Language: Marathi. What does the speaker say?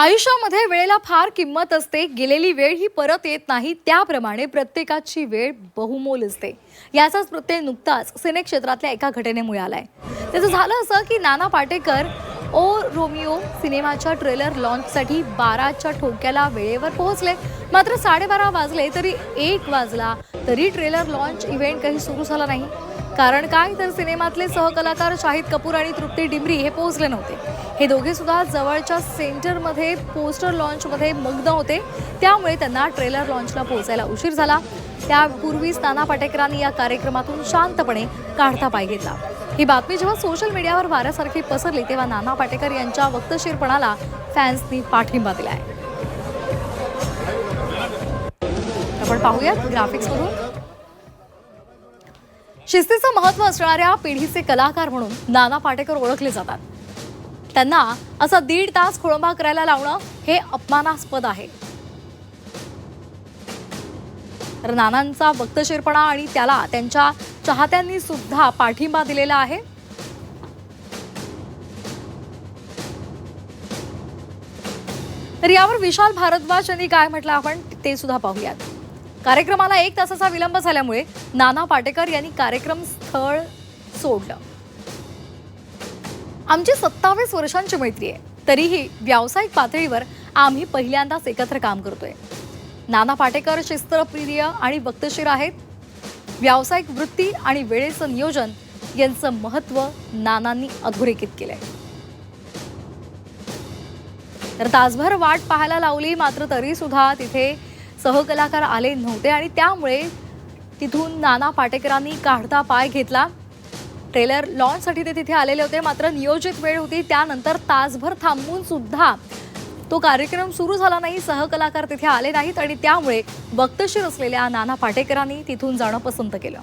आयुष्यामध्ये वेळेला फार किंमत असते. गेलेली वेळ ही परत येत नाही, त्याप्रमाणे प्रत्येकाची वेळ बहुमोल असते. याचाच प्रत्यय नुकताच सिने क्षेत्रातल्या एका घटनेमुळे आलाय. त्याचं झालं असं की नाना पाटेकर ओ रोमिओ सिनेमाच्या ट्रेलर लॉन्चसाठी 12च्या ठोक्याला वेळेवर पोहोचले. मात्र 12:30 वाजले तरी 1 वाजला तरी ट्रेलर लॉन्च इव्हेंट काही सुरू झाला नाही. कारण काय, तर सिनेमातले सहकलाकार शाहिद कपूर आणि तृप्ती डिमरी हे पोहोचले नव्हते. हे दोघे सुद्धा जवळच्या सेंटरमध्ये पोस्टर लॉन्चमध्ये मग्न होते, त्यामुळे त्यांना ट्रेलर लॉन्चला पोहोचायला उशीर झाला. त्यापूर्वीच नाना पाटेकरांनी या कार्यक्रमातून शांतपणे काढता पाय घेतला. ही बातमी जेव्हा सोशल मीडियावर वाऱ्यासारखी पसरली तेव्हा नाना पाटेकर यांच्या वक्तशीरपणाला फॅन्सनी पाठिंबा दिलाय. आपण पाहूयात ग्राफिक्समधून. शिस्तीचं महत्त्व असणाऱ्या पिढीचे कलाकार म्हणून नाना पाटेकर ओळखले जातात. त्यांना असा 1.5 तास खोळंबा करायला लावणं हे अपमानास्पद आहे. तर नानांचा वक्तशीरपणा आणि त्याला त्यांच्या चाहत्यांनी सुद्धा पाठिंबा दिलेला आहे. तर यावर विशाल भारद्वाज यांनी काय म्हटलं आपण ते सुद्धा पाहूयात. कार्यक्रमाला 1 तासाचा विलंब झाल्यामुळे नाना पाटेकर यांनी कार्यक्रम स्थळ सोडलं. आमची 27 वर्षांची मैत्री आहे, तरीही व्यावसायिक पातळीवर आम्ही पहिल्यांदाच एकत्र काम करतोय. नाना पाटेकर शिस्तप्रिय आणि वक्तशीर आहेत. व्यावसायिक वृत्ती आणि वेळेचं नियोजन यांचं महत्त्व नानांनी अधोरेखित केलंय. तर तासभर वाट पाहायला लावली, मात्र तरी सुद्धा तिथे सहकलाकार आले नव्हते आणि त्यामुळे तिथून नाना पाटेकरांनी काढता पाय घेतला. ट्रेलर लॉन्चसाठी ते तिथे आलेले होते, मात्र नियोजित वेळ होती, त्यानंतर तासभर थांबून सुद्धा तो कार्यक्रम सुरू झाला नाही. सहकलाकार तिथे आले नाहीत आणि त्यामुळे वक्तशीर असलेल्या नाना पाटेकरांनी तिथून जाणं पसंत केलं.